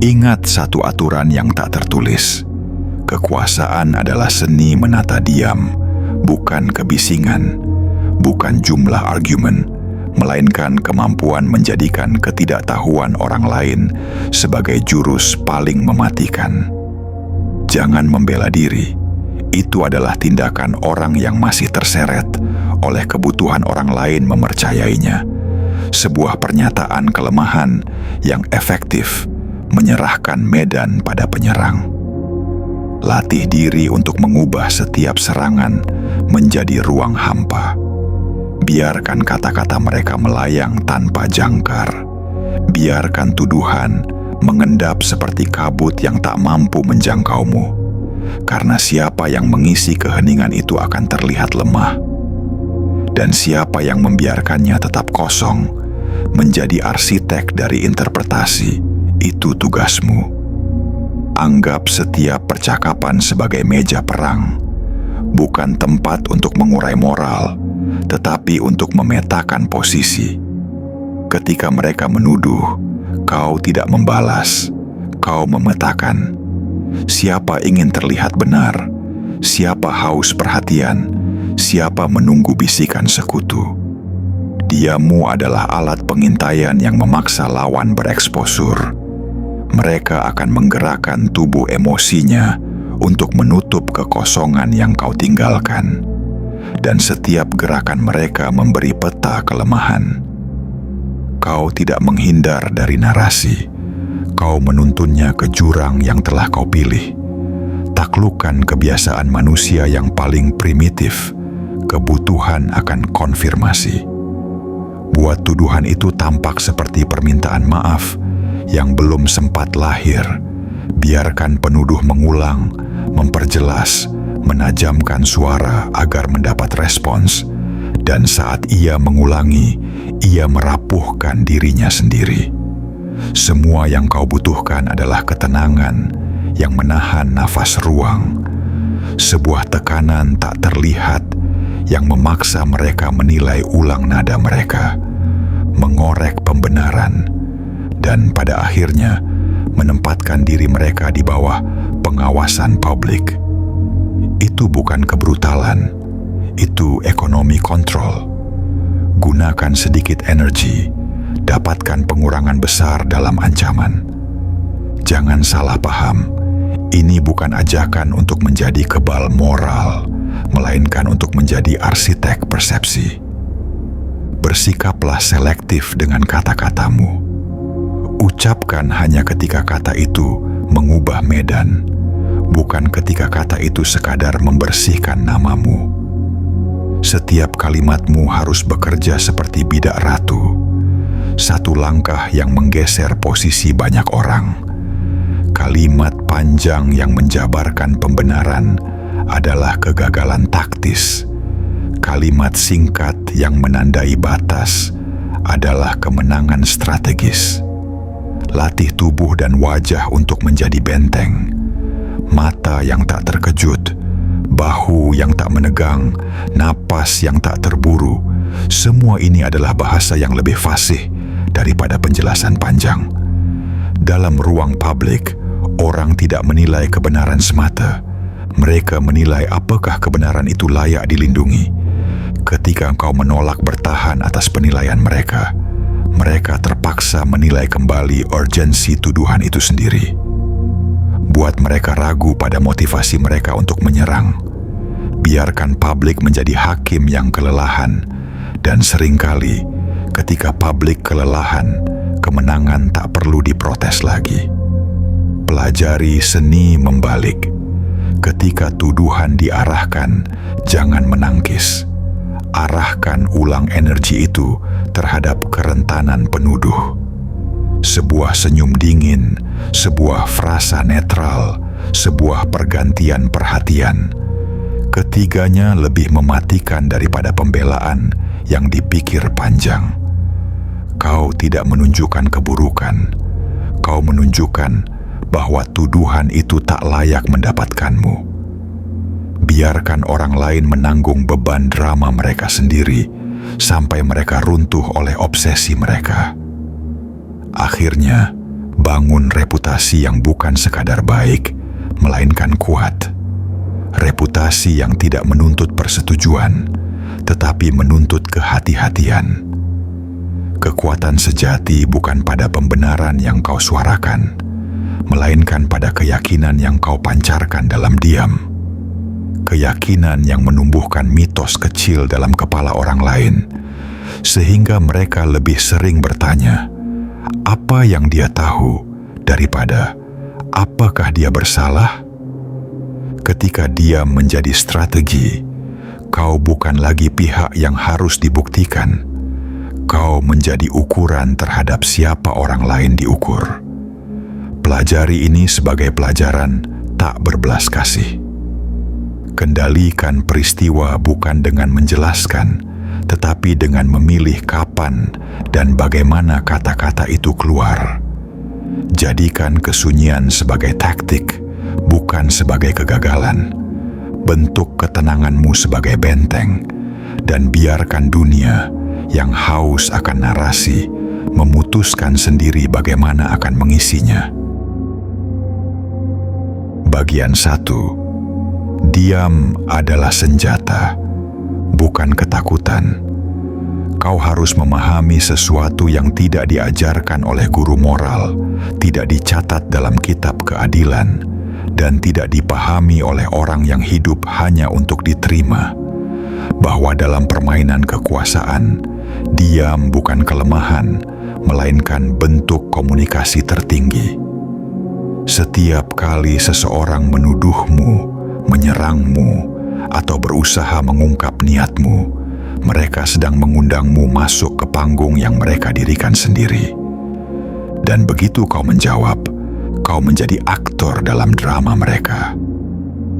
Ingat satu aturan yang tak tertulis. Kekuasaan adalah seni menata diam, bukan kebisingan, bukan jumlah argumen, melainkan kemampuan menjadikan ketidaktahuan orang lain sebagai jurus paling mematikan. Jangan membela diri. Itu adalah tindakan orang yang masih terseret oleh kebutuhan orang lain mempercayainya. Sebuah pernyataan kelemahan yang efektif menyerahkan medan pada penyerang. Latih diri untuk mengubah setiap serangan menjadi ruang hampa. Biarkan kata-kata mereka melayang tanpa jangkar. Biarkan tuduhan mengendap seperti kabut yang tak mampu menjangkaumu. Karena siapa yang mengisi keheningan itu akan terlihat lemah. Dan siapa yang membiarkannya tetap kosong, menjadi arsitek dari interpretasi, itu tugasmu. Anggap setiap percakapan sebagai meja perang, bukan tempat untuk mengurai moral, tetapi untuk memetakan posisi. Ketika mereka menuduh, kau tidak membalas, kau memetakan. Siapa ingin terlihat benar, siapa haus perhatian, siapa menunggu bisikan sekutu. Diammu adalah alat pengintaian yang memaksa lawan bereksposur. Mereka akan menggerakkan tubuh emosinya untuk menutup kekosongan yang kau tinggalkan. Dan setiap gerakan mereka memberi peta kelemahan. Kau tidak menghindar dari narasi. Kau menuntunnya ke jurang yang telah kau pilih. Taklukkan kebiasaan manusia yang paling primitif, kebutuhan akan konfirmasi. Buat tuduhan itu tampak seperti permintaan maaf yang belum sempat lahir. Biarkan penuduh mengulang, memperjelas, menajamkan suara agar mendapat respons. Dan saat ia mengulangi, ia merapuhkan dirinya sendiri. Semua yang kau butuhkan adalah ketenangan yang menahan nafas ruang. Sebuah tekanan tak terlihat yang memaksa mereka menilai ulang nada mereka, mengorek pembenaran, dan pada akhirnya menempatkan diri mereka di bawah pengawasan publik. Itu bukan kebrutalan, itu ekonomi kontrol. Gunakan sedikit energi, dapatkan pengurangan besar dalam ancaman. Jangan salah paham, ini bukan ajakan untuk menjadi kebal moral, melainkan untuk menjadi arsitek persepsi. Bersikaplah selektif dengan kata-katamu. Ucapkan hanya ketika kata itu mengubah medan, bukan ketika kata itu sekadar membersihkan namamu. Setiap kalimatmu harus bekerja seperti bidak ratu. Satu langkah yang menggeser posisi banyak orang. Kalimat panjang yang menjabarkan pembenaran adalah kegagalan taktis. Kalimat singkat yang menandai batas adalah kemenangan strategis. Latih tubuh dan wajah untuk menjadi benteng. Mata yang tak terkejut, bahu yang tak menegang, napas yang tak terburu. Semua ini adalah bahasa yang lebih fasih daripada penjelasan panjang. Dalam ruang publik, orang tidak menilai kebenaran semata. Mereka menilai apakah kebenaran itu layak dilindungi. Ketika engkau menolak bertahan atas penilaian mereka, mereka terpaksa menilai kembali urgensi tuduhan itu sendiri. Buat mereka ragu pada motivasi mereka untuk menyerang. Biarkan publik menjadi hakim yang kelelahan, dan seringkali ketika publik kelelahan, kemenangan tak perlu diprotes lagi. Pelajari seni membalik. Ketika tuduhan diarahkan, jangan menangkis. Arahkan ulang energi itu terhadap kerentanan penuduh. Sebuah senyum dingin, sebuah frasa netral, sebuah pergantian perhatian. Ketiganya lebih mematikan daripada pembelaan yang dipikir panjang. Kau tidak menunjukkan keburukan. Kau menunjukkan bahwa tuduhan itu tak layak mendapatkanmu. Biarkan orang lain menanggung beban drama mereka sendiri sampai mereka runtuh oleh obsesi mereka. Akhirnya, Bangun reputasi yang bukan sekadar baik, melainkan kuat. Reputasi yang tidak menuntut persetujuan, tetapi menuntut kehati-hatian. Kekuatan sejati bukan pada pembenaran yang kau suarakan, melainkan pada keyakinan yang kau pancarkan dalam diam. Keyakinan yang menumbuhkan mitos kecil dalam kepala orang lain, sehingga mereka lebih sering bertanya, apa yang dia tahu, daripada apakah dia bersalah? Ketika diam menjadi strategi, kau bukan lagi pihak yang harus dibuktikan. Kau menjadi ukuran terhadap siapa orang lain diukur. Pelajari ini sebagai pelajaran tak berbelas kasih. Kendalikan peristiwa bukan dengan menjelaskan, tetapi dengan memilih kapan dan bagaimana kata-kata itu keluar. Jadikan kesunyian sebagai taktik, bukan sebagai kegagalan. Bentuk ketenanganmu sebagai benteng, dan biarkan dunia yang haus akan narasi memutuskan sendiri bagaimana akan mengisinya. Bagian 1. Diam adalah senjata, bukan ketakutan. Kau harus memahami sesuatu yang tidak diajarkan oleh guru moral, tidak dicatat dalam kitab keadilan, dan tidak dipahami oleh orang yang hidup hanya untuk diterima. Bahwa dalam permainan kekuasaan, diam bukan kelemahan, melainkan bentuk komunikasi tertinggi. Setiap kali seseorang menuduhmu, menyerangmu, atau berusaha mengungkap niatmu, mereka sedang mengundangmu masuk ke panggung yang mereka dirikan sendiri. Dan begitu kau menjawab, kau menjadi aktor dalam drama mereka.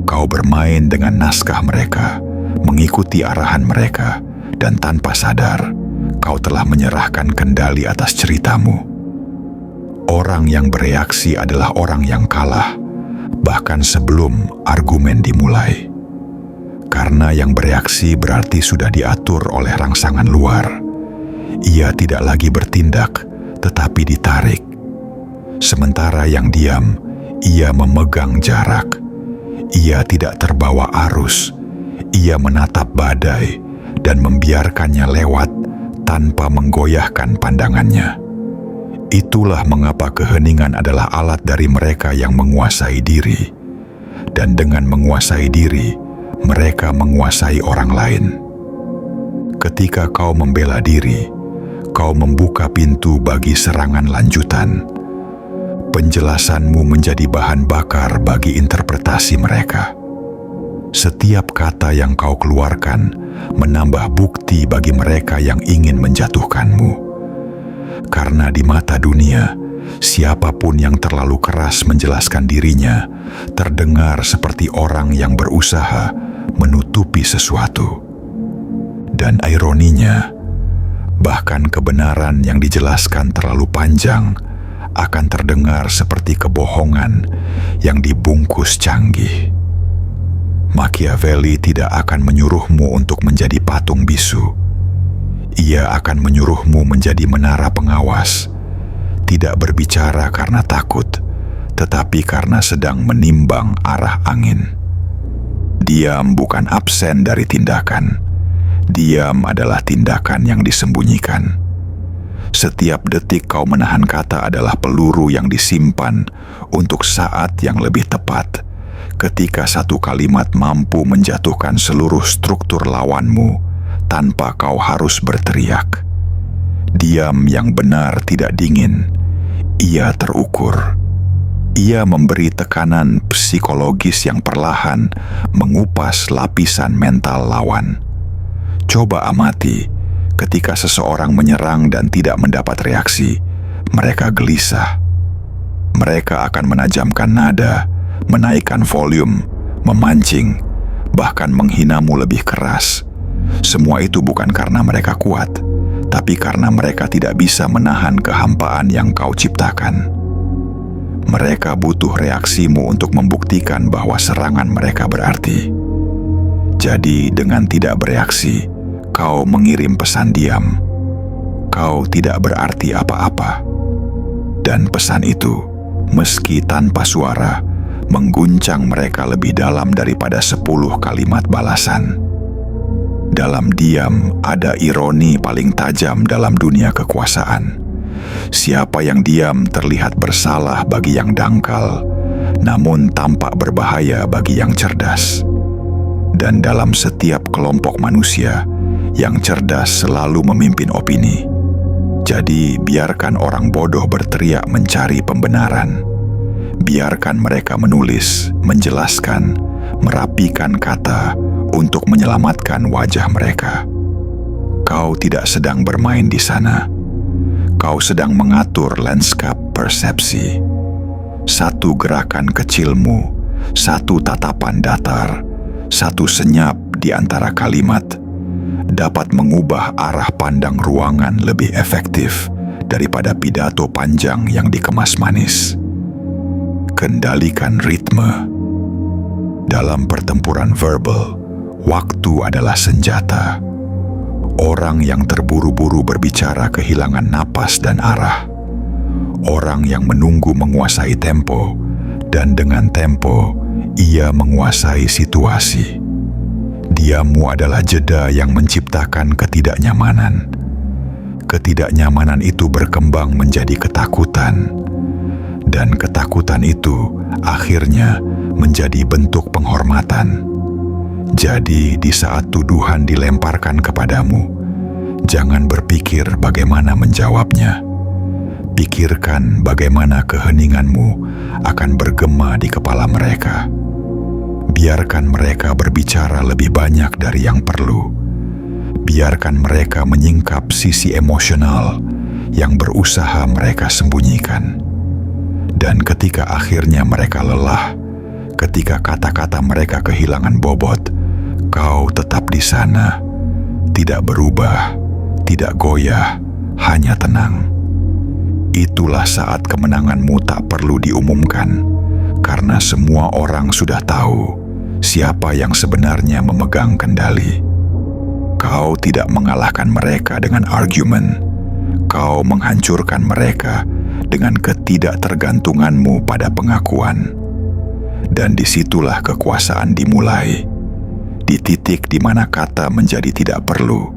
Kau bermain dengan naskah mereka, mengikuti arahan mereka, dan tanpa sadar, kau telah menyerahkan kendali atas ceritamu. Orang yang bereaksi adalah orang yang kalah, bahkan sebelum argumen dimulai. Karena yang bereaksi berarti sudah diatur oleh rangsangan luar. Ia tidak lagi bertindak, tetapi ditarik. Sementara yang diam, ia memegang jarak. Ia tidak terbawa arus. Ia menatap badai dan membiarkannya lewat tanpa menggoyahkan pandangannya. Itulah mengapa keheningan adalah alat dari mereka yang menguasai diri. Dan dengan menguasai diri, mereka menguasai orang lain. Ketika kau membela diri, kau membuka pintu bagi serangan lanjutan. Penjelasanmu menjadi bahan bakar bagi interpretasi mereka. Setiap kata yang kau keluarkan menambah bukti bagi mereka yang ingin menjatuhkanmu. Karena di mata dunia, siapapun yang terlalu keras menjelaskan dirinya terdengar seperti orang yang berusaha menutupi sesuatu. Dan ironinya, bahkan kebenaran yang dijelaskan terlalu panjang akan terdengar seperti kebohongan yang dibungkus canggih. Machiavelli tidak akan menyuruhmu untuk menjadi patung bisu. Ia akan menyuruhmu menjadi menara pengawas, tidak berbicara karena takut, tetapi karena sedang menimbang arah angin. Diam bukan absen dari tindakan. Diam adalah tindakan yang disembunyikan. Setiap detik kau menahan kata adalah peluru yang disimpan untuk saat yang lebih tepat, ketika satu kalimat mampu menjatuhkan seluruh struktur lawanmu tanpa kau harus berteriak. Diam yang benar tidak dingin, ia terukur. Ia memberi tekanan psikologis yang perlahan mengupas lapisan mental lawan. Coba amati, ketika seseorang menyerang dan tidak mendapat reaksi, mereka gelisah. Mereka akan menajamkan nada, menaikkan volume, memancing, bahkan menghinamu lebih keras. Semua itu bukan karena mereka kuat, tapi karena mereka tidak bisa menahan kehampaan yang kau ciptakan. Mereka butuh reaksimu untuk membuktikan bahwa serangan mereka berarti. Jadi dengan tidak bereaksi, kau mengirim pesan diam. Kau tidak berarti apa-apa. Dan pesan itu, meski tanpa suara, mengguncang mereka lebih dalam daripada 10 kalimat balasan. Dalam diam ada ironi paling tajam dalam dunia kekuasaan. Siapa yang diam terlihat bersalah bagi yang dangkal, namun tampak berbahaya bagi yang cerdas. Dan dalam setiap kelompok manusia, yang cerdas selalu memimpin opini. Jadi biarkan orang bodoh berteriak mencari pembenaran. Biarkan mereka menulis, menjelaskan, merapikan kata untuk menyelamatkan wajah mereka. Kau tidak sedang bermain di sana. Kau sedang mengatur lanskap persepsi. Satu gerakan kecilmu, satu tatapan datar, satu senyap di antara kalimat dapat mengubah arah pandang ruangan lebih efektif daripada pidato panjang yang dikemas manis. Kendalikan ritme. Dalam pertempuran verbal, waktu adalah senjata. Orang yang terburu-buru berbicara kehilangan napas dan arah. Orang yang menunggu menguasai tempo, dan dengan tempo, ia menguasai situasi. Diammu adalah jeda yang menciptakan ketidaknyamanan. Ketidaknyamanan itu berkembang menjadi ketakutan. Dan ketakutan itu akhirnya menjadi bentuk penghormatan. Jadi di saat tuduhan dilemparkan kepadamu, jangan berpikir bagaimana menjawabnya. Pikirkan bagaimana keheninganmu akan bergema di kepala mereka. Biarkan mereka berbicara lebih banyak dari yang perlu. Biarkan mereka menyingkap sisi emosional yang berusaha mereka sembunyikan. Dan ketika akhirnya mereka lelah, ketika kata-kata mereka kehilangan bobot, kau tetap di sana, tidak berubah, tidak goyah, hanya tenang. Itulah saat kemenanganmu tak perlu diumumkan, karena semua orang sudah tahu siapa yang sebenarnya memegang kendali. Kau tidak mengalahkan mereka dengan argumen. Kau menghancurkan mereka dengan ketidaktergantunganmu pada pengakuan. Dan disitulah kekuasaan dimulai. Di titik di mana kata menjadi tidak perlu,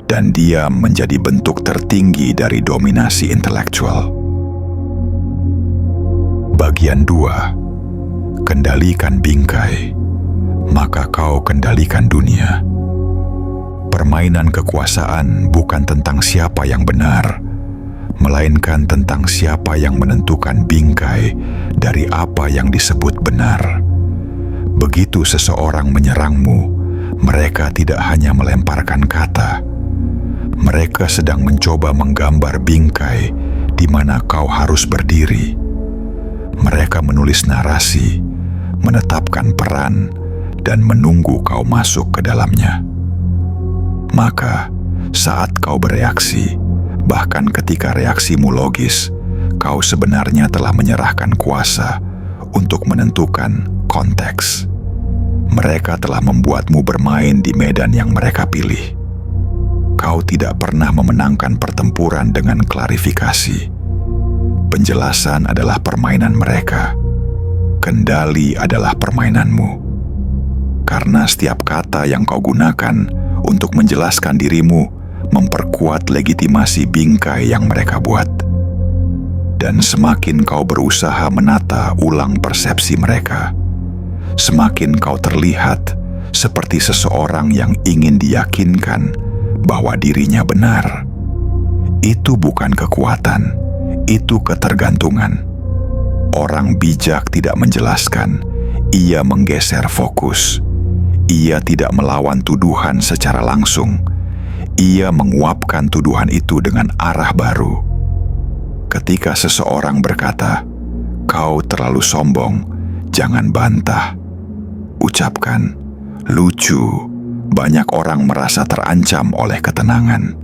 dan diam menjadi bentuk tertinggi dari dominasi intelektual. Bagian 2. Kendalikan bingkai, maka kau kendalikan dunia. Permainan kekuasaan bukan tentang siapa yang benar, melainkan tentang siapa yang menentukan bingkai dari apa yang disebut benar. Begitu seseorang menyerangmu, mereka tidak hanya melemparkan kata. Mereka sedang mencoba menggambar bingkai di mana kau harus berdiri. Mereka menulis narasi, menetapkan peran, dan menunggu kau masuk ke dalamnya. Maka, saat kau bereaksi, bahkan ketika reaksimu logis, kau sebenarnya telah menyerahkan kuasa untuk menentukan konteks. Mereka telah membuatmu bermain di medan yang mereka pilih. Kau tidak pernah memenangkan pertempuran dengan klarifikasi. Penjelasan adalah permainan mereka. Kendali adalah permainanmu. Karena setiap kata yang kau gunakan untuk menjelaskan dirimu memperkuat legitimasi bingkai yang mereka buat. Dan semakin kau berusaha menata ulang persepsi mereka, semakin kau terlihat seperti seseorang yang ingin diyakinkan bahwa dirinya benar. Itu bukan kekuatan, itu ketergantungan. Orang bijak tidak menjelaskan, ia menggeser fokus. Ia tidak melawan tuduhan secara langsung. Ia menguapkan tuduhan itu dengan arah baru. Ketika seseorang berkata, "Kau terlalu sombong, jangan bantah." Ucapkan, "Lucu, banyak orang merasa terancam oleh ketenangan."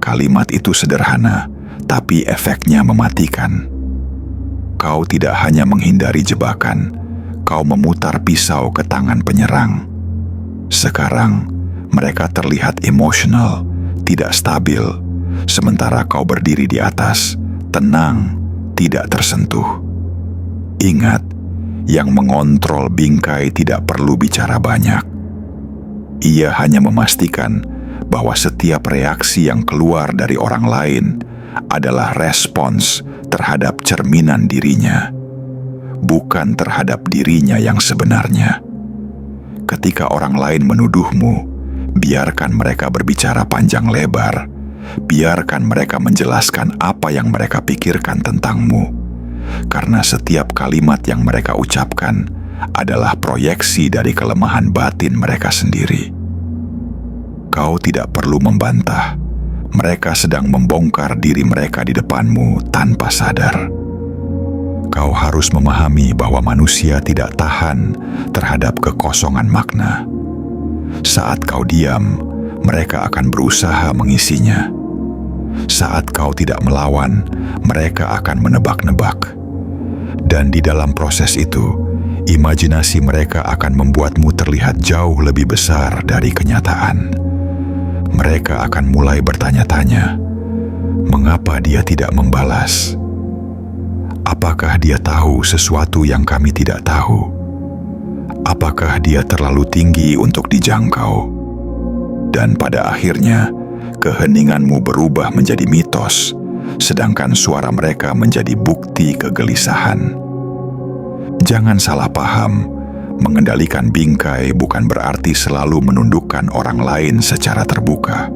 Kalimat itu sederhana, tapi efeknya mematikan. Kau tidak hanya menghindari jebakan, kau memutar pisau ke tangan penyerang. Sekarang, mereka terlihat emosional, tidak stabil, sementara kau berdiri di atas, tenang, tidak tersentuh. Ingat, yang mengontrol bingkai tidak perlu bicara banyak. Ia hanya memastikan bahwa setiap reaksi yang keluar dari orang lain adalah respons terhadap cerminan dirinya, bukan terhadap dirinya yang sebenarnya. Ketika orang lain menuduhmu, biarkan mereka berbicara panjang lebar. Biarkan mereka menjelaskan apa yang mereka pikirkan tentangmu. Karena setiap kalimat yang mereka ucapkan adalah proyeksi dari kelemahan batin mereka sendiri. Kau tidak perlu membantah. Mereka sedang membongkar diri mereka di depanmu tanpa sadar. Kau harus memahami bahwa manusia tidak tahan terhadap kekosongan makna. Saat kau diam, mereka akan berusaha mengisinya. Saat kau tidak melawan, mereka akan menebak-nebak. Dan di dalam proses itu, imajinasi mereka akan membuatmu terlihat jauh lebih besar dari kenyataan. Mereka akan mulai bertanya-tanya, mengapa dia tidak membalas? Apakah dia tahu sesuatu yang kami tidak tahu? Apakah dia terlalu tinggi untuk dijangkau? Dan pada akhirnya, keheninganmu berubah menjadi mitos, sedangkan suara mereka menjadi bukti kegelisahan. Jangan salah paham, mengendalikan bingkai bukan berarti selalu menundukkan orang lain secara terbuka.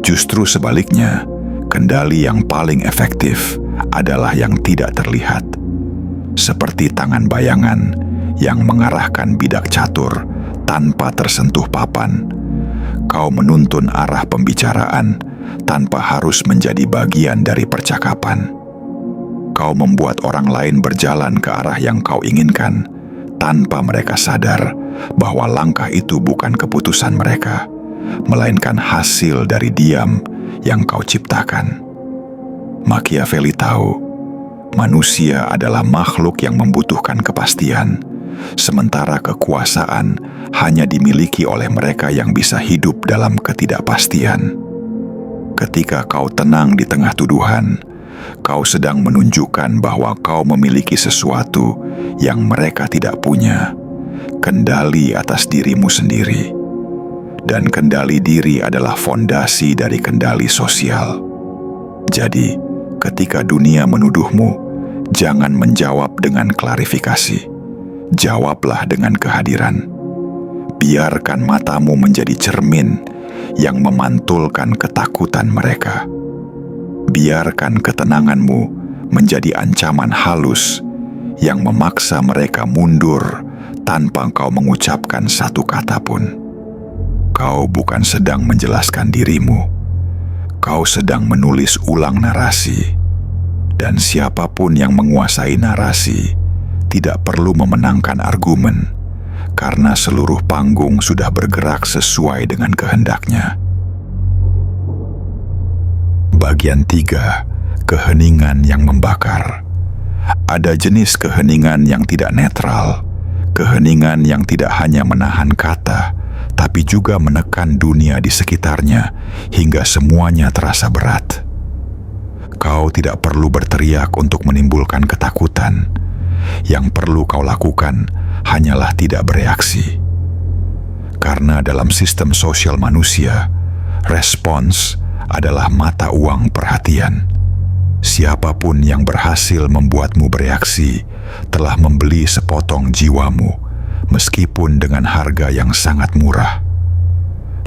Justru sebaliknya, kendali yang paling efektif adalah yang tidak terlihat. Seperti tangan bayangan yang mengarahkan bidak catur tanpa tersentuh papan. Kau menuntun arah pembicaraan tanpa harus menjadi bagian dari percakapan. Kau membuat orang lain berjalan ke arah yang kau inginkan tanpa mereka sadar bahwa langkah itu bukan keputusan mereka, melainkan hasil dari diam yang kau ciptakan. Machiavelli tahu, manusia adalah makhluk yang membutuhkan kepastian, sementara kekuasaan hanya dimiliki oleh mereka yang bisa hidup dalam ketidakpastian. Ketika kau tenang di tengah tuduhan, kau sedang menunjukkan bahwa kau memiliki sesuatu yang mereka tidak punya, kendali atas dirimu sendiri. Dan kendali diri adalah fondasi dari kendali sosial. Jadi, ketika dunia menuduhmu, jangan menjawab dengan klarifikasi. Jawablah dengan kehadiran. Biarkan matamu menjadi cermin yang memantulkan ketakutan mereka. Biarkan ketenanganmu menjadi ancaman halus yang memaksa mereka mundur tanpa kau mengucapkan satu kata pun. Kau bukan sedang menjelaskan dirimu. Kau sedang menulis ulang narasi. Dan siapapun yang menguasai narasi tidak perlu memenangkan argumen, karena seluruh panggung sudah bergerak sesuai dengan kehendaknya. Bagian 3, keheningan yang membakar. Ada jenis keheningan yang tidak netral, keheningan yang tidak hanya menahan kata, tapi juga menekan dunia di sekitarnya hingga semuanya terasa berat. Kau tidak perlu berteriak untuk menimbulkan ketakutan. Yang perlu kau lakukan hanyalah tidak bereaksi. Karena dalam sistem sosial manusia, respons adalah mata uang perhatian. Siapapun yang berhasil membuatmu bereaksi telah membeli sepotong jiwamu, meskipun dengan harga yang sangat murah.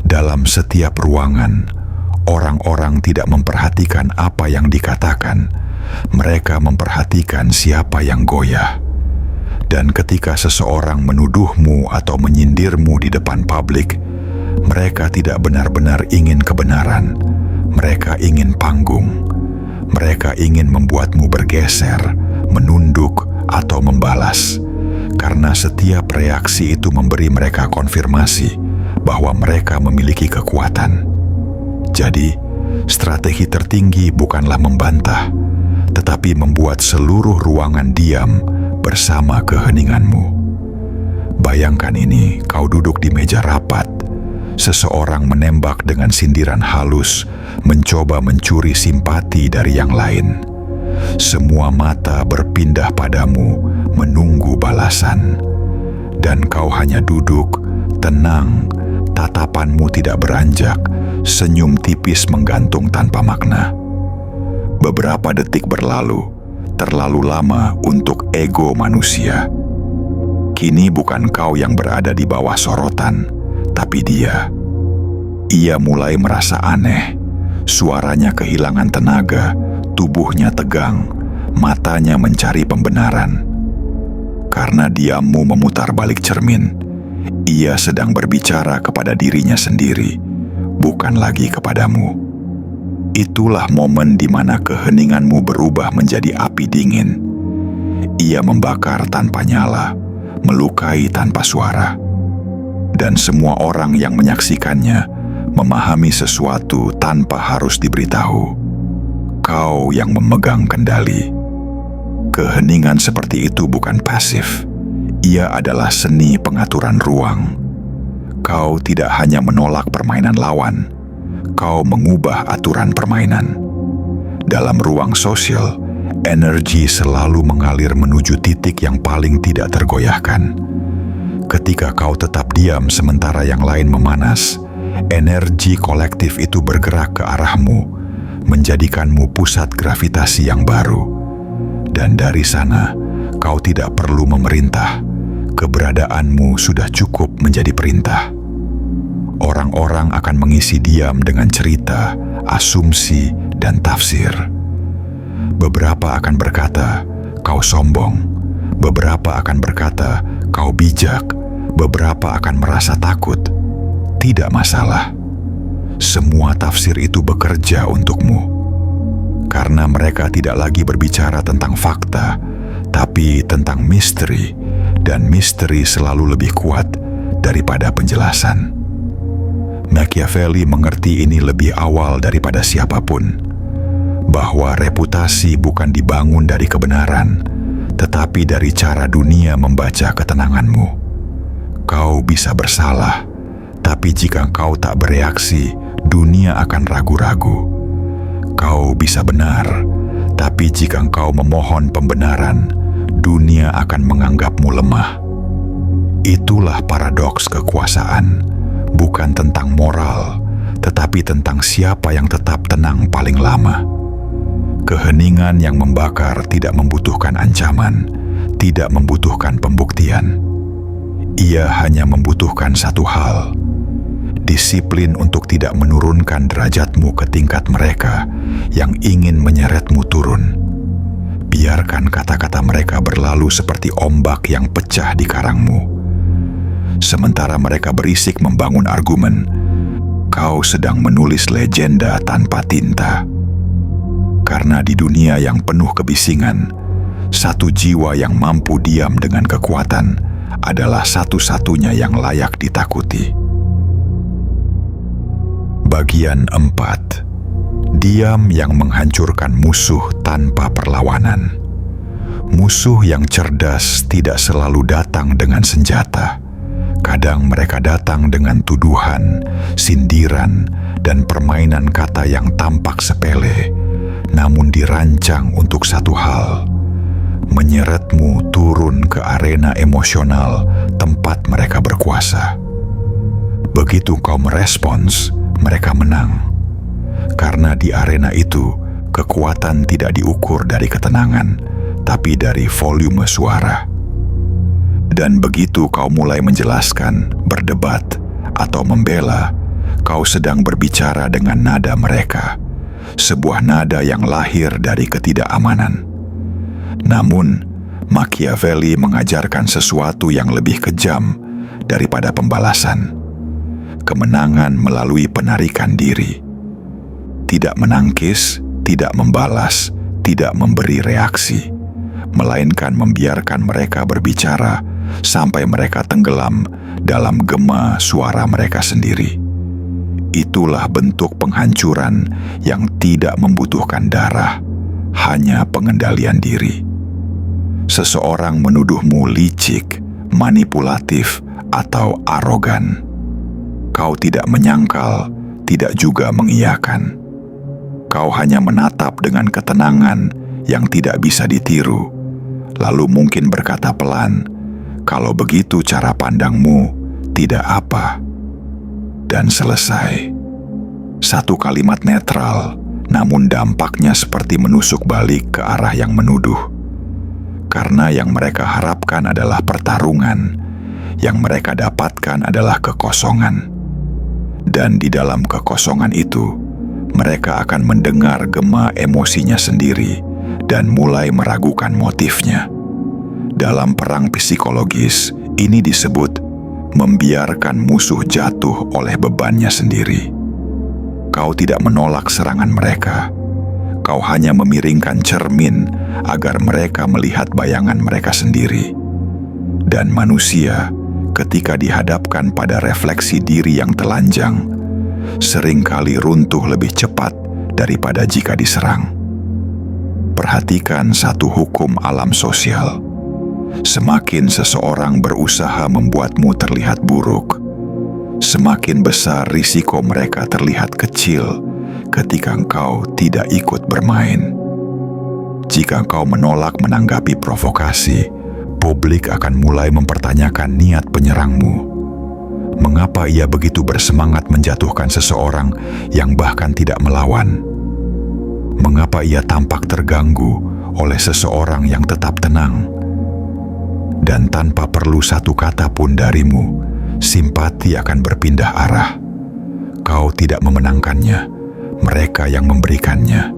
Dalam setiap ruangan, orang-orang tidak memperhatikan apa yang dikatakan. Mereka memperhatikan siapa yang goyah. Dan ketika seseorang menuduhmu atau menyindirmu di depan publik, mereka tidak benar-benar ingin kebenaran. Mereka ingin panggung. Mereka ingin membuatmu bergeser, menunduk, atau membalas. Karena setiap reaksi itu memberi mereka konfirmasi bahwa mereka memiliki kekuatan. Jadi, strategi tertinggi bukanlah membantah, tetapi membuat seluruh ruangan diam bersama keheninganmu. Bayangkan ini, kau duduk di meja rapat. Seseorang menembak dengan sindiran halus, mencoba mencuri simpati dari yang lain. Semua mata berpindah padamu, menunggu balasan. Dan kau hanya duduk, tenang, tatapanmu tidak beranjak, senyum tipis menggantung tanpa makna. Beberapa detik berlalu, terlalu lama untuk ego manusia. Kini bukan kau yang berada di bawah sorotan, tapi dia. Ia mulai merasa aneh, suaranya kehilangan tenaga, tubuhnya tegang, matanya mencari pembenaran. Karena diammu memutar balik cermin, ia sedang berbicara kepada dirinya sendiri, bukan lagi kepadamu. Itulah momen di mana keheninganmu berubah menjadi api dingin. Ia membakar tanpa nyala, melukai tanpa suara. Dan semua orang yang menyaksikannya memahami sesuatu tanpa harus diberitahu. Kau yang memegang kendali. Keheningan seperti itu bukan pasif. Ia adalah seni pengaturan ruang. Kau tidak hanya menolak permainan lawan, kau mengubah aturan permainan. Dalam ruang sosial, energi selalu mengalir menuju titik yang paling tidak tergoyahkan. Ketika kau tetap diam sementara yang lain memanas, energi kolektif itu bergerak ke arahmu, menjadikanmu pusat gravitasi yang baru. Dan dari sana, kau tidak perlu memerintah. Keberadaanmu sudah cukup menjadi perintah. Orang-orang akan mengisi diam dengan cerita, asumsi, dan tafsir. Beberapa akan berkata, kau sombong. Beberapa akan berkata, kau bijak. Beberapa akan merasa takut. Tidak masalah. Semua tafsir itu bekerja untukmu. Karena mereka tidak lagi berbicara tentang fakta, tapi tentang misteri, dan misteri selalu lebih kuat daripada penjelasan. Machiavelli mengerti ini lebih awal daripada siapapun, bahwa reputasi bukan dibangun dari kebenaran, tetapi dari cara dunia membaca ketenanganmu. Kau bisa bersalah, tapi jika kau tak bereaksi, dunia akan ragu-ragu. Kau bisa benar, tapi jika engkau memohon pembenaran, dunia akan menganggapmu lemah. Itulah paradoks kekuasaan, bukan tentang moral, tetapi tentang siapa yang tetap tenang paling lama. Keheningan yang membakar tidak membutuhkan ancaman, tidak membutuhkan pembuktian. Ia hanya membutuhkan satu hal: disiplin untuk tidak menurunkan derajatmu ke tingkat mereka yang ingin menyeretmu turun. Biarkan kata-kata mereka berlalu seperti ombak yang pecah di karangmu. Sementara mereka berisik membangun argumen, kau sedang menulis legenda tanpa tinta. Karena di dunia yang penuh kebisingan, satu jiwa yang mampu diam dengan kekuatan adalah satu-satunya yang layak ditakuti. Bagian 4. Diam yang menghancurkan musuh tanpa perlawanan. Musuh yang cerdas tidak selalu datang dengan senjata. Kadang mereka datang dengan tuduhan, sindiran, dan permainan kata yang tampak sepele, namun dirancang untuk satu hal: menyeretmu turun ke arena emosional tempat mereka berkuasa. Begitu kau merespons, mereka menang. Karena di arena itu, kekuatan tidak diukur dari ketenangan, tapi dari volume suara. Dan begitu kau mulai menjelaskan, berdebat, atau membela, kau sedang berbicara dengan nada mereka, sebuah nada yang lahir dari ketidakamanan. Namun, Machiavelli mengajarkan sesuatu yang lebih kejam daripada pembalasan: kemenangan melalui penarikan diri. Tidak menangkis, tidak membalas, tidak memberi reaksi, melainkan membiarkan mereka berbicara sampai mereka tenggelam dalam gema suara mereka sendiri. Itulah bentuk penghancuran yang tidak membutuhkan darah, hanya pengendalian diri. Seseorang menuduhmu licik, manipulatif, atau arogan. Kau tidak menyangkal, tidak juga mengiyakan. Kau hanya menatap dengan ketenangan yang tidak bisa ditiru, lalu mungkin berkata pelan, "Kalau begitu cara pandangmu, tidak apa." Dan selesai. Satu kalimat netral, namun dampaknya seperti menusuk balik ke arah yang menuduh. Karena yang mereka harapkan adalah pertarungan, yang mereka dapatkan adalah kekosongan. Dan di dalam kekosongan itu, mereka akan mendengar gema emosinya sendiri dan mulai meragukan motifnya. Dalam perang psikologis, ini disebut membiarkan musuh jatuh oleh bebannya sendiri. Kau tidak menolak serangan mereka. Kau hanya memiringkan cermin agar mereka melihat bayangan mereka sendiri. Dan manusia, ketika dihadapkan pada refleksi diri yang telanjang, seringkali runtuh lebih cepat daripada jika diserang. Perhatikan satu hukum alam sosial. Semakin seseorang berusaha membuatmu terlihat buruk, semakin besar risiko mereka terlihat kecil ketika engkau tidak ikut bermain. Jika engkau menolak menanggapi provokasi, publik akan mulai mempertanyakan niat penyerangmu. Mengapa ia begitu bersemangat menjatuhkan seseorang yang bahkan tidak melawan? Mengapa ia tampak terganggu oleh seseorang yang tetap tenang? Dan tanpa perlu satu kata pun darimu, simpati akan berpindah arah. Kau tidak memenangkannya, mereka yang memberikannya.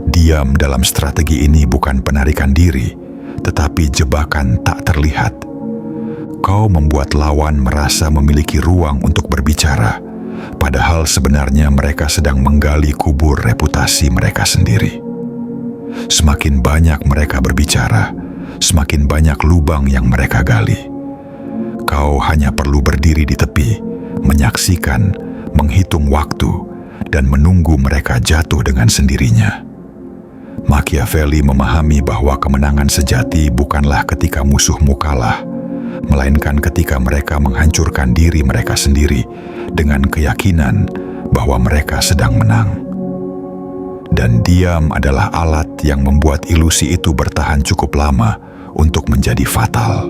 Diam dalam strategi ini bukan penarikan diri, tetapi jebakan tak terlihat. Kau membuat lawan merasa memiliki ruang untuk berbicara, padahal sebenarnya mereka sedang menggali kubur reputasi mereka sendiri. Semakin banyak mereka berbicara, semakin banyak lubang yang mereka gali. Kau hanya perlu berdiri di tepi, menyaksikan, menghitung waktu, dan menunggu mereka jatuh dengan sendirinya. Machiavelli memahami bahwa kemenangan sejati bukanlah ketika musuhmu kalah, melainkan ketika mereka menghancurkan diri mereka sendiri dengan keyakinan bahwa mereka sedang menang. Dan diam adalah alat yang membuat ilusi itu bertahan cukup lama untuk menjadi fatal.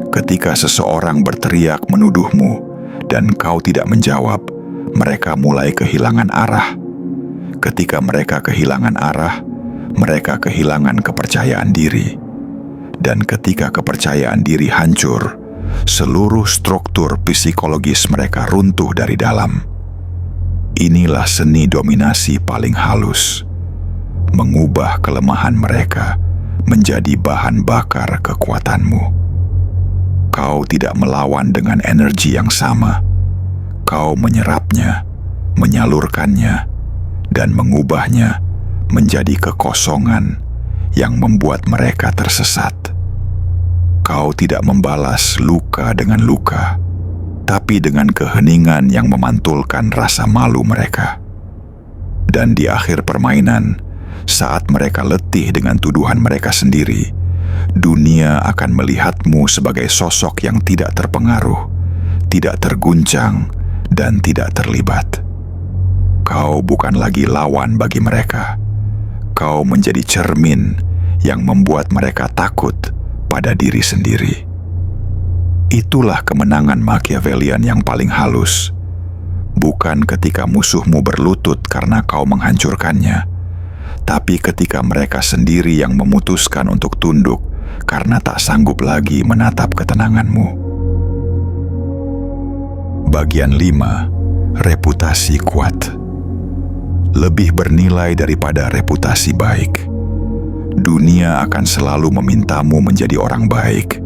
Ketika seseorang berteriak menuduhmu dan kau tidak menjawab, mereka mulai kehilangan arah. Ketika mereka kehilangan arah, mereka kehilangan kepercayaan diri. Dan ketika kepercayaan diri hancur, seluruh struktur psikologis mereka runtuh dari dalam. Inilah seni dominasi paling halus, mengubah kelemahan mereka menjadi bahan bakar kekuatanmu. Kau tidak melawan dengan energi yang sama. Kau menyerapnya, menyalurkannya, dan mengubahnya menjadi kekosongan yang membuat mereka tersesat. Kau tidak membalas luka dengan luka, tapi dengan keheningan yang memantulkan rasa malu mereka. Dan di akhir permainan, saat mereka letih dengan tuduhan mereka sendiri, dunia akan melihatmu sebagai sosok yang tidak terpengaruh, tidak terguncang, dan tidak terlibat. Kau bukan lagi lawan bagi mereka. Kau menjadi cermin yang membuat mereka takut pada diri sendiri. Itulah kemenangan Machiavellian yang paling halus. Bukan ketika musuhmu berlutut karena kau menghancurkannya, tapi ketika mereka sendiri yang memutuskan untuk tunduk karena tak sanggup lagi menatap ketenanganmu. Bagian 5. Reputasi kuat. Lebih bernilai daripada reputasi baik. Dunia akan selalu memintamu menjadi orang baik,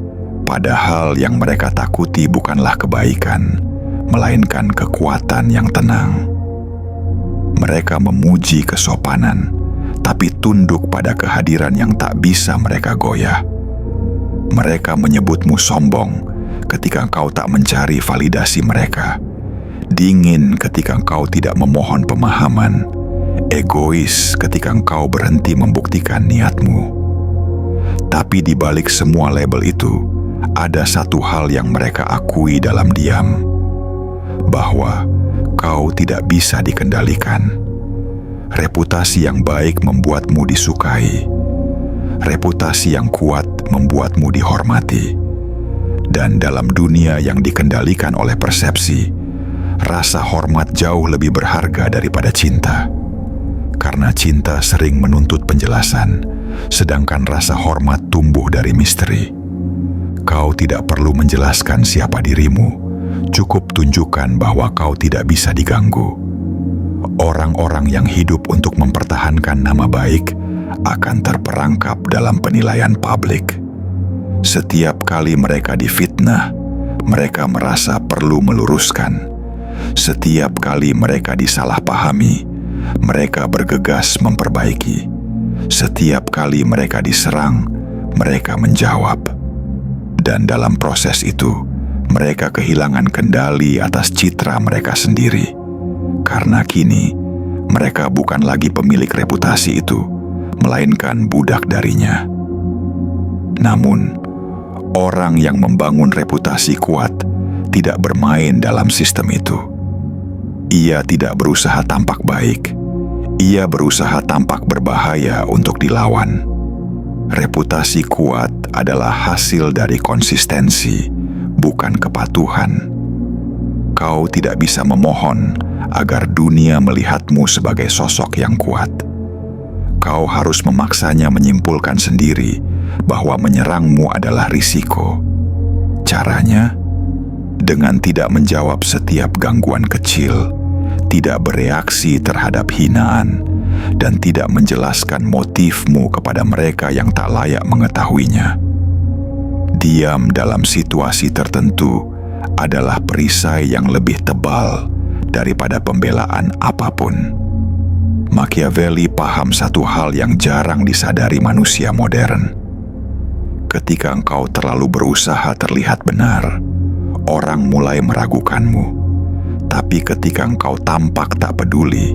padahal yang mereka takuti bukanlah kebaikan, melainkan kekuatan yang tenang. Mereka memuji kesopanan, tapi tunduk pada kehadiran yang tak bisa mereka goyah. Mereka menyebutmu sombong ketika engkau tak mencari validasi mereka, dingin ketika engkau tidak memohon pemahaman, egois ketika engkau berhenti membuktikan niatmu. Tapi di balik semua label itu, ada satu hal yang mereka akui dalam diam, bahwa kau tidak bisa dikendalikan. Reputasi yang baik membuatmu disukai. Reputasi yang kuat membuatmu dihormati. Dan dalam dunia yang dikendalikan oleh persepsi, rasa hormat jauh lebih berharga daripada cinta. Karena cinta sering menuntut penjelasan, sedangkan rasa hormat tumbuh dari misteri. Kau tidak perlu menjelaskan siapa dirimu, cukup tunjukkan bahwa kau tidak bisa diganggu. Orang-orang yang hidup untuk mempertahankan nama baik akan terperangkap dalam penilaian publik. Setiap kali mereka difitnah, mereka merasa perlu meluruskan. Setiap kali mereka disalahpahami, mereka bergegas memperbaiki. Setiap kali mereka diserang, mereka menjawab. Dan dalam proses itu, mereka kehilangan kendali atas citra mereka sendiri. Karena kini, mereka bukan lagi pemilik reputasi itu, melainkan budak darinya. Namun, orang yang membangun reputasi kuat tidak bermain dalam sistem itu. Ia tidak berusaha tampak baik. Ia berusaha tampak berbahaya untuk dilawan. Reputasi kuat adalah hasil dari konsistensi, bukan kepatuhan. Kau tidak bisa memohon agar dunia melihatmu sebagai sosok yang kuat. Kau harus memaksanya menyimpulkan sendiri bahwa menyerangmu adalah risiko. Caranya, dengan tidak menjawab setiap gangguan kecil, tidak bereaksi terhadap hinaan, dan tidak menjelaskan motifmu kepada mereka yang tak layak mengetahuinya. Diam dalam situasi tertentu adalah perisai yang lebih tebal daripada pembelaan apapun. Machiavelli paham satu hal yang jarang disadari manusia modern. Ketika engkau terlalu berusaha terlihat benar, orang mulai meragukanmu. Tapi ketika engkau tampak tak peduli,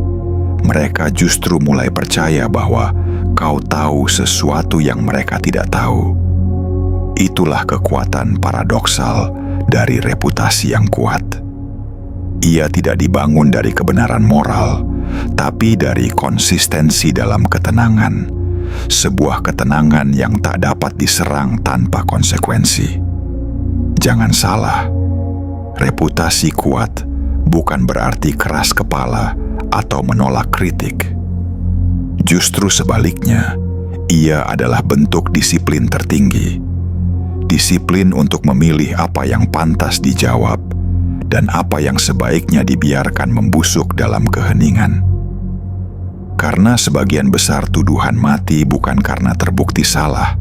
mereka justru mulai percaya bahwa kau tahu sesuatu yang mereka tidak tahu. Itulah kekuatan paradoksal dari reputasi yang kuat. Ia tidak dibangun dari kebenaran moral, tapi dari konsistensi dalam ketenangan, sebuah ketenangan yang tak dapat diserang tanpa konsekuensi. Jangan salah, reputasi kuat bukan berarti keras kepala atau menolak kritik. Justru sebaliknya, ia adalah bentuk disiplin tertinggi. Disiplin untuk memilih apa yang pantas dijawab dan apa yang sebaiknya dibiarkan membusuk dalam keheningan. Karena sebagian besar tuduhan mati bukan karena terbukti salah,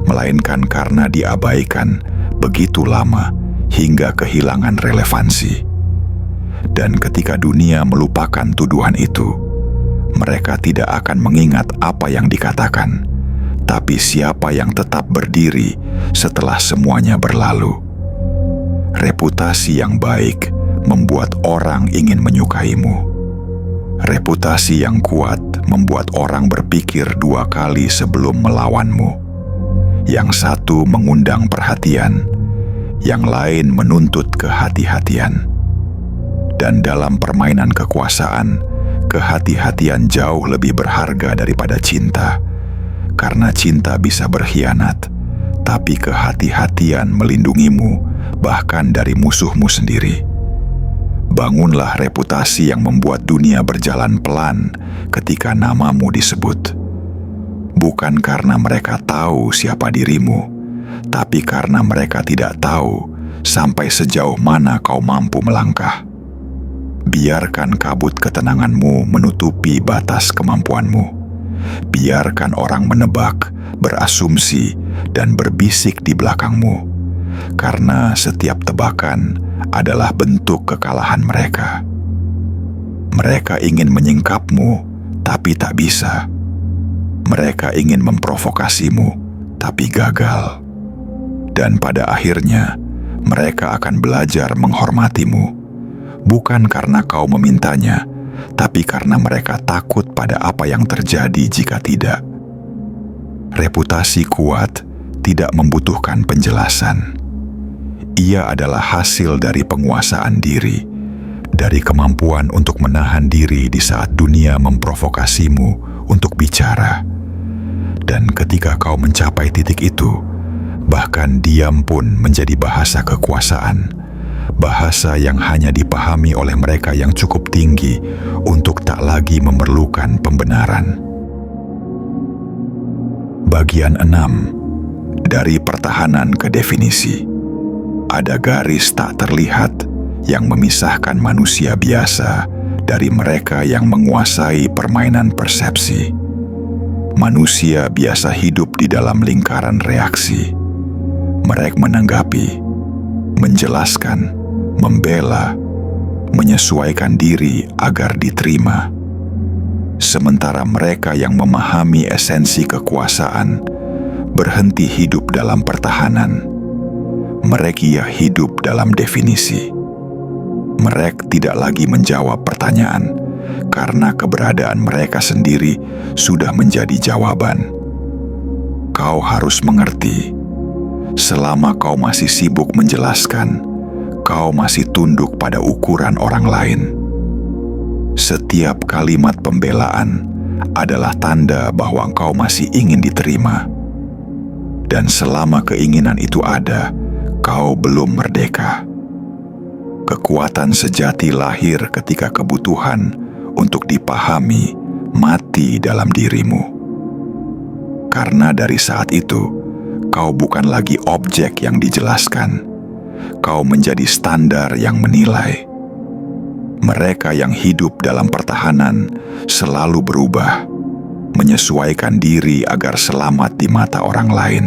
melainkan karena diabaikan begitu lama hingga kehilangan relevansi. Dan ketika dunia melupakan tuduhan itu, mereka tidak akan mengingat apa yang dikatakan, tapi siapa yang tetap berdiri setelah semuanya berlalu. Reputasi yang baik membuat orang ingin menyukaimu. Reputasi yang kuat membuat orang berpikir dua kali sebelum melawanmu. Yang satu mengundang perhatian, yang lain menuntut kehati-hatian. Dan dalam permainan kekuasaan, kehati-hatian jauh lebih berharga daripada cinta. Karena cinta bisa berkhianat, tapi kehati-hatian melindungimu bahkan dari musuhmu sendiri. Bangunlah reputasi yang membuat dunia berjalan pelan ketika namamu disebut. Bukan karena mereka tahu siapa dirimu, tapi karena mereka tidak tahu sampai sejauh mana kau mampu melangkah. Biarkan kabut ketenanganmu menutupi batas kemampuanmu. Biarkan orang menebak, berasumsi, dan berbisik di belakangmu. Karena setiap tebakan adalah bentuk kekalahan mereka. Mereka ingin menyingkapmu, tapi tak bisa. Mereka ingin memprovokasimu, tapi gagal. Dan pada akhirnya, mereka akan belajar menghormatimu. Bukan karena kau memintanya, tapi karena mereka takut pada apa yang terjadi jika tidak. Reputasi kuat tidak membutuhkan penjelasan. Ia adalah hasil dari penguasaan diri, dari kemampuan untuk menahan diri di saat dunia memprovokasimu untuk bicara. Dan ketika kau mencapai titik itu, bahkan diam pun menjadi bahasa kekuasaan, bahasa yang hanya dipahami oleh mereka yang cukup tinggi untuk tak lagi memerlukan pembenaran. Bagian 6. Dari pertahanan ke definisi. Ada garis tak terlihat yang memisahkan manusia biasa dari mereka yang menguasai permainan persepsi. Manusia biasa hidup di dalam lingkaran reaksi. Mereka menanggapi, menjelaskan, membela, menyesuaikan diri agar diterima. Sementara mereka yang memahami esensi kekuasaan berhenti hidup dalam pertahanan. Mereka hidup dalam definisi. Mereka tidak lagi menjawab pertanyaan karena keberadaan mereka sendiri sudah menjadi jawaban. Kau harus mengerti, selama kau masih sibuk menjelaskan, kau masih tunduk pada ukuran orang lain. Setiap kalimat pembelaan adalah tanda bahwa kau masih ingin diterima. Dan selama keinginan itu ada, kau belum merdeka. Kekuatan sejati lahir ketika kebutuhan untuk dipahami mati dalam dirimu. Karena dari saat itu, kau bukan lagi objek yang dijelaskan. Kau menjadi standar yang menilai. Mereka yang hidup dalam pertahanan selalu berubah, menyesuaikan diri agar selamat di mata orang lain.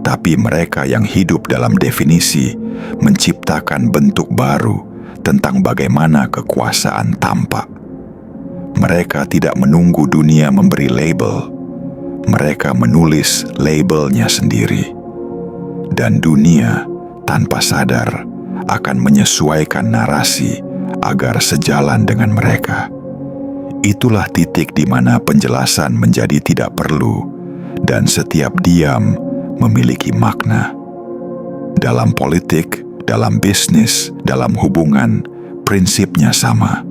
Tapi mereka yang hidup dalam definisi menciptakan bentuk baru tentang bagaimana kekuasaan tampak. Mereka tidak menunggu dunia memberi label. Mereka menulis labelnya sendiri. Dan dunia tanpa sadar akan menyesuaikan narasi agar sejalan dengan mereka. Itulah titik di mana penjelasan menjadi tidak perlu dan setiap diam memiliki makna. Dalam politik, dalam bisnis, dalam hubungan, prinsipnya sama.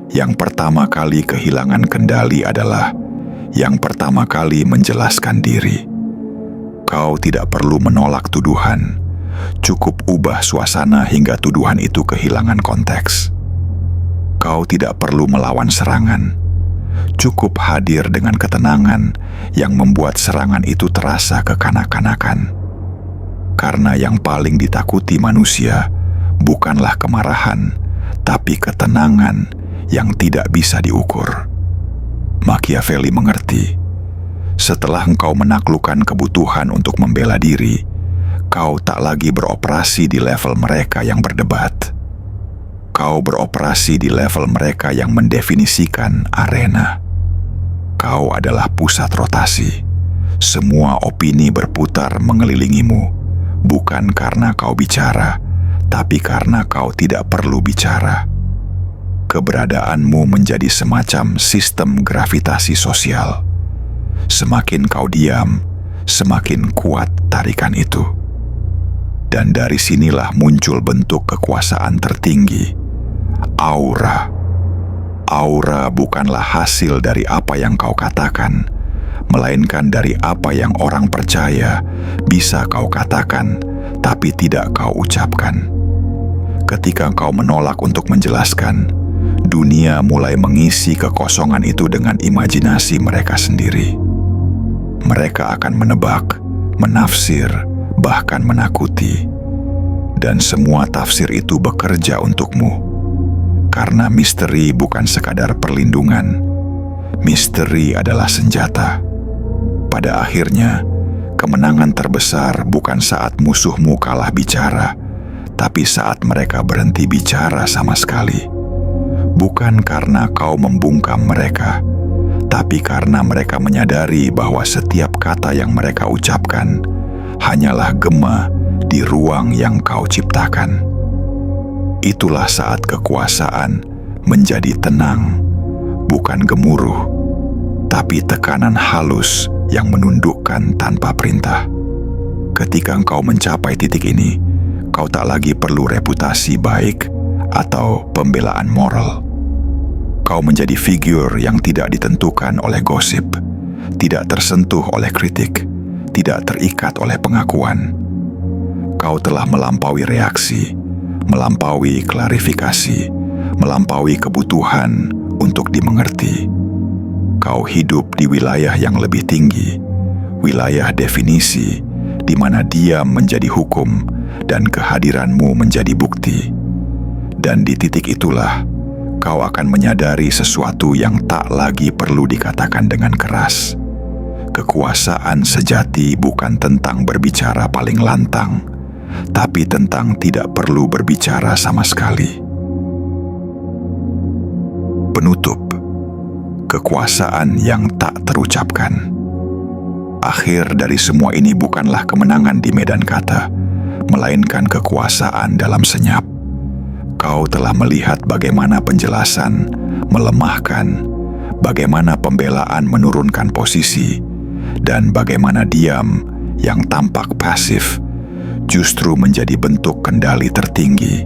Yang pertama kali kehilangan kendali adalah yang pertama kali menjelaskan diri. Kau tidak perlu menolak tuduhan. Cukup ubah suasana hingga tuduhan itu kehilangan konteks. Kau tidak perlu melawan serangan. Cukup hadir dengan ketenangan yang membuat serangan itu terasa kekanak-kanakan. Karena yang paling ditakuti manusia bukanlah kemarahan, tapi ketenangan yang tidak bisa diukur. Machiavelli mengerti, setelah engkau menaklukkan kebutuhan untuk membela diri, kau tak lagi beroperasi di level mereka yang berdebat. Kau beroperasi di level mereka yang mendefinisikan arena. Kau adalah pusat rotasi. Semua opini berputar mengelilingimu, bukan karena kau bicara, tapi karena kau tidak perlu bicara. Keberadaanmu menjadi semacam sistem gravitasi sosial. Semakin kau diam, semakin kuat tarikan itu. Dan dari sinilah muncul bentuk kekuasaan tertinggi, aura. Aura bukanlah hasil dari apa yang kau katakan, melainkan dari apa yang orang percaya bisa kau katakan, tapi tidak kau ucapkan. Ketika kau menolak untuk menjelaskan, dunia mulai mengisi kekosongan itu dengan imajinasi mereka sendiri. Mereka akan menebak, menafsir, bahkan menakuti. Dan semua tafsir itu bekerja untukmu. Karena misteri bukan sekadar perlindungan. Misteri adalah senjata. Pada akhirnya, kemenangan terbesar bukan saat musuhmu kalah bicara, tapi saat mereka berhenti bicara sama sekali. Bukan karena kau membungkam mereka, tapi karena mereka menyadari bahwa setiap kata yang mereka ucapkan hanyalah gema di ruang yang kau ciptakan. Itulah saat kekuasaan menjadi tenang, bukan gemuruh, tapi tekanan halus yang menundukkan tanpa perintah. Ketika engkau mencapai titik ini, kau tak lagi perlu reputasi baik atau pembelaan moral. Kau menjadi figur yang tidak ditentukan oleh gosip, tidak tersentuh oleh kritik, tidak terikat oleh pengakuan. Kau telah melampaui reaksi, melampaui klarifikasi, melampaui kebutuhan untuk dimengerti. Kau hidup di wilayah yang lebih tinggi, wilayah definisi, di mana diam menjadi hukum dan kehadiranmu menjadi bukti. Dan di titik itulah, kau akan menyadari sesuatu yang tak lagi perlu dikatakan dengan keras. Kekuasaan sejati bukan tentang berbicara paling lantang, tapi tentang tidak perlu berbicara sama sekali. Penutup, kekuasaan yang tak terucapkan. Akhir dari semua ini bukanlah kemenangan di medan kata, melainkan kekuasaan dalam senyap. Kau telah melihat bagaimana penjelasan melemahkan, bagaimana pembelaan menurunkan posisi, dan bagaimana diam yang tampak pasif justru menjadi bentuk kendali tertinggi.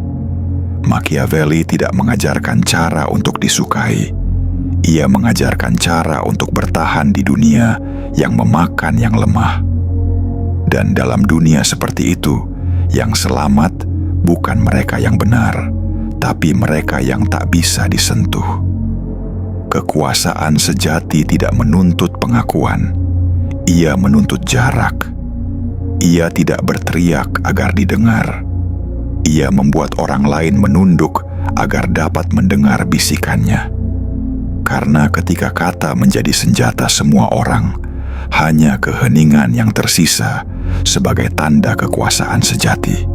Machiavelli tidak mengajarkan cara untuk disukai. Ia mengajarkan cara untuk bertahan di dunia yang memakan yang lemah. Dan dalam dunia seperti itu, yang selamat bukan mereka yang benar, tapi mereka yang tak bisa disentuh. Kekuasaan sejati tidak menuntut pengakuan. Ia menuntut jarak. Ia tidak berteriak agar didengar. Ia membuat orang lain menunduk agar dapat mendengar bisikannya. Karena ketika kata menjadi senjata semua orang, hanya keheningan yang tersisa sebagai tanda kekuasaan sejati.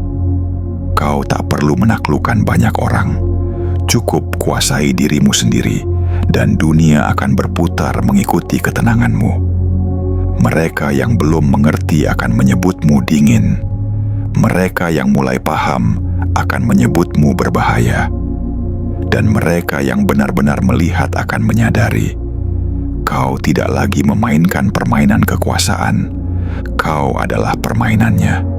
Kau tak perlu menaklukkan banyak orang. Cukup kuasai dirimu sendiri, dan dunia akan berputar mengikuti ketenanganmu. Mereka yang belum mengerti akan menyebutmu dingin. Mereka yang mulai paham akan menyebutmu berbahaya. Dan mereka yang benar-benar melihat akan menyadari, kau tidak lagi memainkan permainan kekuasaan. Kau adalah permainannya.